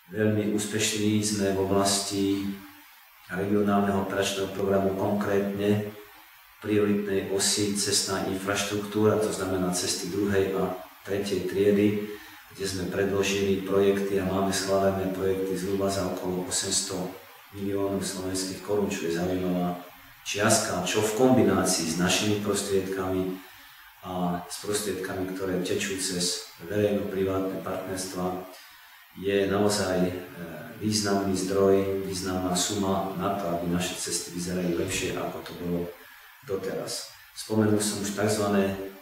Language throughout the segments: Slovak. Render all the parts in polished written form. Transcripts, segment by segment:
Veľmi úspešní sme v oblasti regionálneho operačného programu, konkrétne prioritnej osy cestná infraštruktúra, to znamená cesty 2. a 3. triedy, kde sme predložili projekty a máme schválené projekty zhruba za okolo 800 miliónov slovenských korún, čo je zaujímavá čiastka, čo v kombinácii s našimi prostriedkami a s prostriedkami, ktoré tečú cez verejno-privátne partnerstva, je naozaj významný zdroj, významná suma na to, aby naše cesty vyzerajú lepšie, ako to bolo doteraz. Spomenul som už tzv.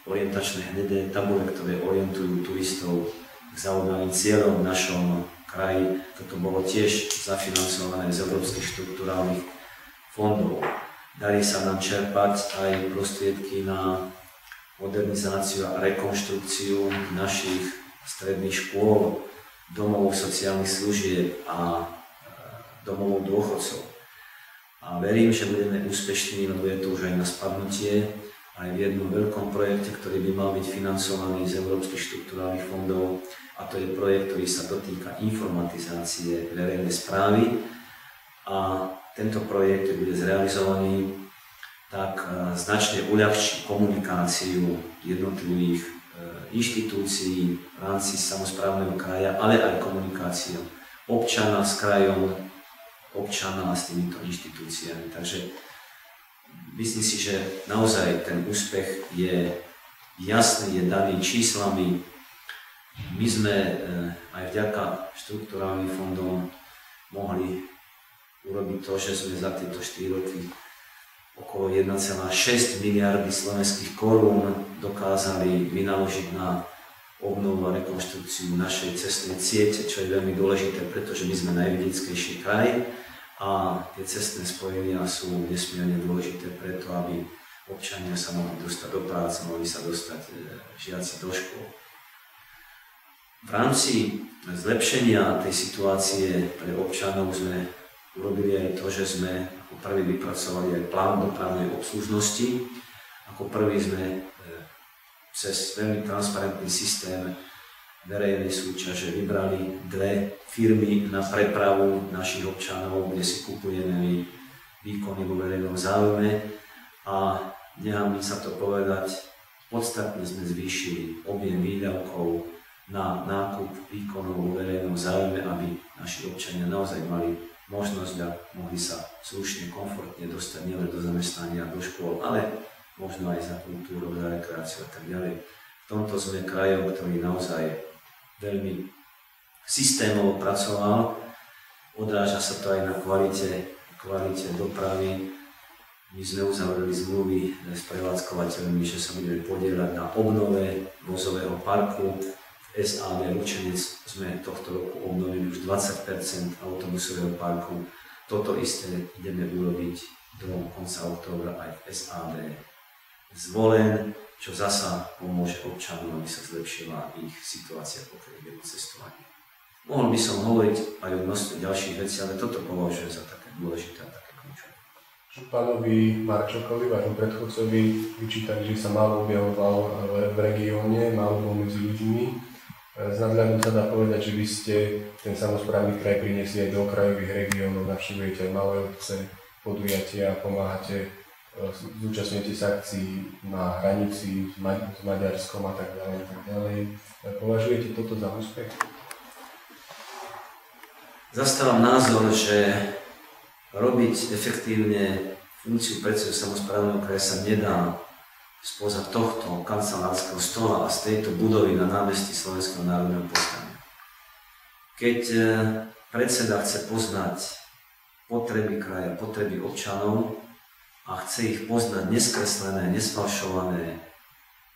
Orientačné hnedé tabule, ktoré orientujú turistov k zaujímavým cieľom v našom kraji. Toto bolo tiež zafinancované z európskych štrukturálnych fondov. Darí sa nám čerpať aj prostriedky na modernizáciu a rekonštrukciu našich stredných škôl, domov sociálnych služieb a domov dôchodcov. A verím, že budeme úspešní, lebo je to už aj na spadnutie, aj v jednom veľkom projekte, ktorý by mal byť financovaný z európskych štrukturálnych fondov, a to je projekt, ktorý sa dotýka informatizácie verejnej správy. A tento projekt, ktorý bude zrealizovaný, tak značne uľahčí komunikáciu jednotlivých inštitúcií v rámci samosprávneho kraja, ale aj komunikáciu občana s krajom, občana s týmito inštitúciami. Takže myslím si, že naozaj ten úspech je jasný, je daný číslami. My sme aj vďaka štrukturálnym fondom mohli urobiť to, že sme za tieto 4 roky okolo 1,6 miliardy slovenských korún dokázali vynaložiť na obnovu a rekonštrukciu našej cestnej siete, čo je veľmi dôležité, pretože my sme najvidickejší kraj a tie cestné spojenia sú nesmierne dôležité preto, aby občania sa mohli dostať do práce, mohli sa dostať žiaci do škôl. V rámci zlepšenia tej situácie pre občanov sme urobili aj to, že sme ako prvý vypracovali aj plán dopravnej obslužnosti. Ako prvý sme cez veľmi transparentný systém verejnej súťaže vybrali 2 firmy na prepravu našich občanov, kde si kupujeme výkony vo verejnom záujme, a nechám mi sa to povedať, podstatne sme zvýšili objem výdavkov na nákup výkonov vo verejnom záujme, aby naši občania naozaj mali možnosť a mohli sa slušne, komfortne dostať nielen do zamestnania, do škôl, ale možno aj za kultúru, za rekreáciu a tak ďalej. V tomto sme krajom, ktorý naozaj veľmi systémovo pracoval. Odráža sa to aj na kvalite dopravy. My sme uzavreli zmluvy s prevádzkovateľmi, že sa budeme podieľať na obnove vozového parku. V SAD Lučenec sme tohto roku obnovili už 20% autobusového parku. Toto isté ideme urobiť do konca októbra aj v SAD Zvolen, čo zasa pomôže občanom, aby sa zlepšila ich situácia, pokiaľ ide o cestovanie. Mohol by som hovoriť aj o množstve ďalších vecí, ale toto považujem za také dôležité a také kľúčové. Pánovi Marčokovi, vášmu predchodcovi, vyčítali, že sa málo objavoval v regióne, málo bol medzi ľuďmi. Z nadhľadu sa dá povedať, že vy ste ten samosprávny kraj priniesli aj do okrajových regiónov, navštívujete malé obce, podujatia, pomáhate, zúčastňujete sa akcií na hranici s Maďarskom a tak ďalej. Považujete toto za úspech? Zastávam názor, že robiť efektívne funkciu predsedu samosprávneho kraja sa nedá spoza tohto kancelárskeho stola a z tejto budovy na námestí Slovenského národného povstania. Keď predseda chce poznať potreby kraja, potreby občanov a chce ich poznať neskreslené, nesfalšované,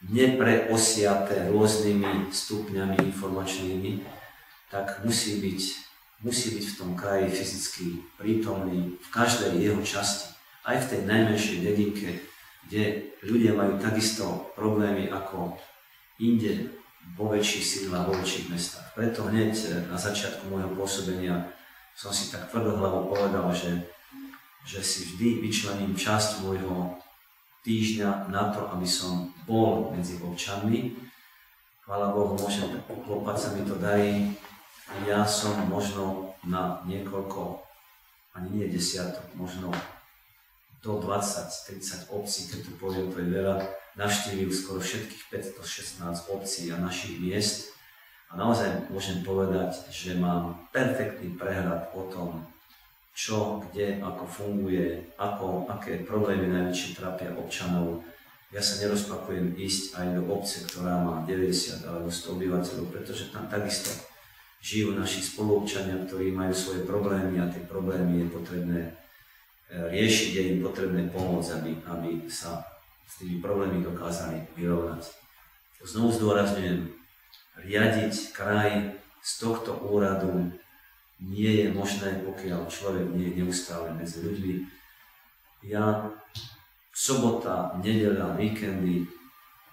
nepreosiaté rôznymi stupňami informačnými, tak musí byť v tom kraji fyzicky prítomný v každej jeho časti, aj v tej najmenšej dedinke, kde ľudia majú takisto problémy ako inde vo väčších sídlach, vo väčších mestách. Preto hneď na začiatku môjho pôsobenia som si tak tvrdohlavo povedal, že si vždy vyčlením časť môjho týždňa na to, aby som bol medzi občanmi. Chvála Bohu, môžem poklopať, sa mi to darí. ja som možno na niekoľko, ani nie desiatok, možno do 20-30 obcí, keď tu poviem, to je veľa, navštívil skoro všetkých 516 obcí a našich miest. A naozaj môžem povedať, že mám perfektný prehľad o tom, čo, kde, ako funguje, aké problémy najväčšie trápia občanov. Ja sa nerozpakujem ísť aj do obce, ktorá má 90 alebo 100 obyvateľov, pretože tam takisto žijú naši spoluobčania, ktorí majú svoje problémy a tie problémy je potrebné riešiť, je im potrebné pomôcť, aby sa s tými problémy dokázali vyrovnať. Znovu zdôrazňujem, riadiť kraj z tohto úradu nie je možné, pokiaľ človek nie je neustále medzi ľuďmi. Ja sobota, nedeľa, víkendy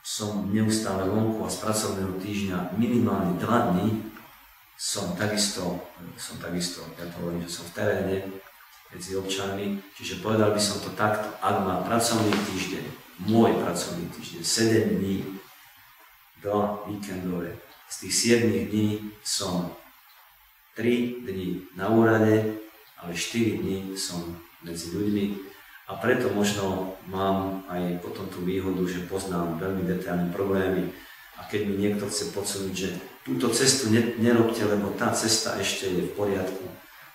som neustále vonku a z pracovného týždňa minimálne 2 dní som takisto, ja to hovorím, že som v teréne medzi občanmi, čiže povedal by som to takto, ak má pracovný týždeň, môj pracovný týždeň, 7 dní, 2 víkendové, z tých 7 dní som 3 dní na úrade, ale 4 dní som medzi ľuďmi a preto možno mám aj potom tú výhodu, že poznám veľmi detailné problémy a keď mi niekto chce podsunúť, že túto cestu nerobte, lebo tá cesta ešte je v poriadku,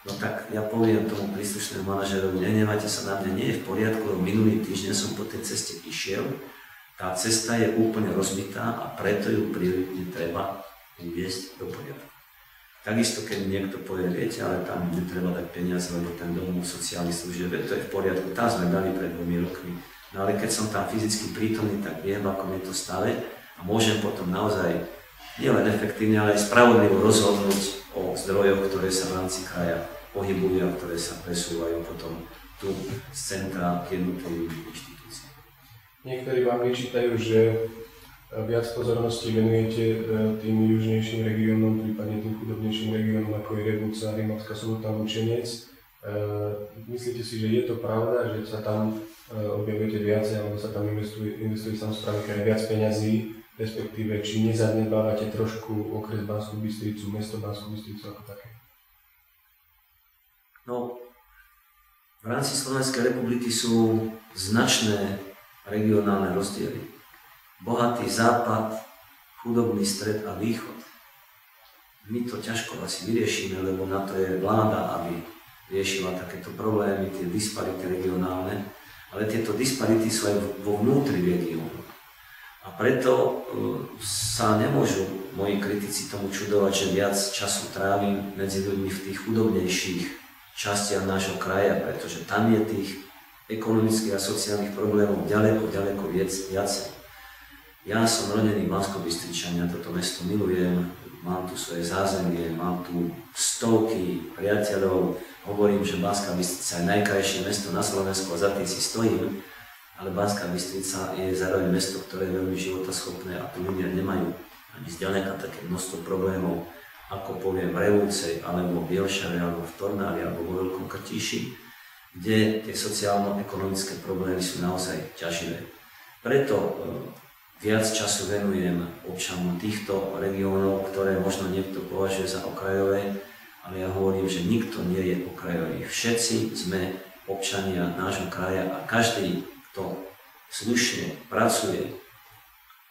no tak ja poviem tomu príslušnému manažerovi, nehnevajte sa na mňa, nie je v poriadku, lebo minulý týždeň som po tej ceste išiel. Tá cesta je úplne rozbitá a preto ju prioritne treba uviesť do poriadku. Takisto, keď niekto povie, viete, ale tam netreba dať peniaze, lebo ten domov sociálnych služieb, to je v poriadku, tam sme dali pred 2 rokmi. No ale keď som tam fyzicky prítomný, tak viem, ako je to stave a môžem potom naozaj nielen efektívne, ale aj spravodlivo rozhodnúť o zdrojoch, ktoré sa v rámci kraja pohybujú a ktoré sa presúvajú potom tu z centra k jednotlivým inštitúciám. Niektorí vám vyčítajú, že viac pozornosti venujete tým južnejším regiónom, prípadne tým chudobnejším regiónom, ako je Revúca, Rímavská Sobota, Lučenec. Myslíte si, že je to pravda, že sa tam objavujete viacej, alebo sa tam investuje samosprávy kraje viac peňazí, respektíve či nezanedbávate trošku okres Banskú Bystricu, mesto Banskú Bystricu ako také? No, v rámci Slovenskej republiky sú značné regionálne rozdiely. Bohatý západ, chudobný stred a východ. My to ťažko asi vyriešime, lebo na to je vláda, aby riešila takéto problémy, tie disparity regionálne, ale tieto disparity sú aj vo vnútri regiónu. A preto sa nemôžu moji kritici tomu čudovať, že viac času trávim medzi ľuďmi v tých chudobnejších častiach nášho kraja, pretože tam je tých ekonomických a sociálnych problémov ďaleko viacej. Ja som rodený Banskobystričan, ja toto mesto milujem, mám tu svoje zázemie, mám tu stovky priateľov, hovorím, že Banská Bystrica je najkrajšie mesto na Slovensku a za tým si stojím, ale Banská Bystrica je zároveň mesto, ktoré je veľmi životaschopné a tu ľudia nemajú ani zďaleka také množstvo problémov, ako poviem v Revúcej, alebo v Bielšave, alebo v Tornári, alebo vo Veľkom Krtíši, kde tie sociálno-ekonomické problémy sú naozaj ťaživé. Preto viac času venujem občanom týchto regiónov, ktoré možno niekto považuje za okrajové, ale ja hovorím, že nikto nie je okrajový. Všetci sme občania nášho kraja a každý, kto slušne pracuje,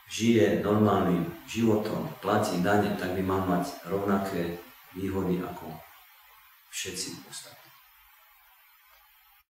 žije normálnym životom, platí dane, tak by mal mať rovnaké výhody ako všetci ostatní.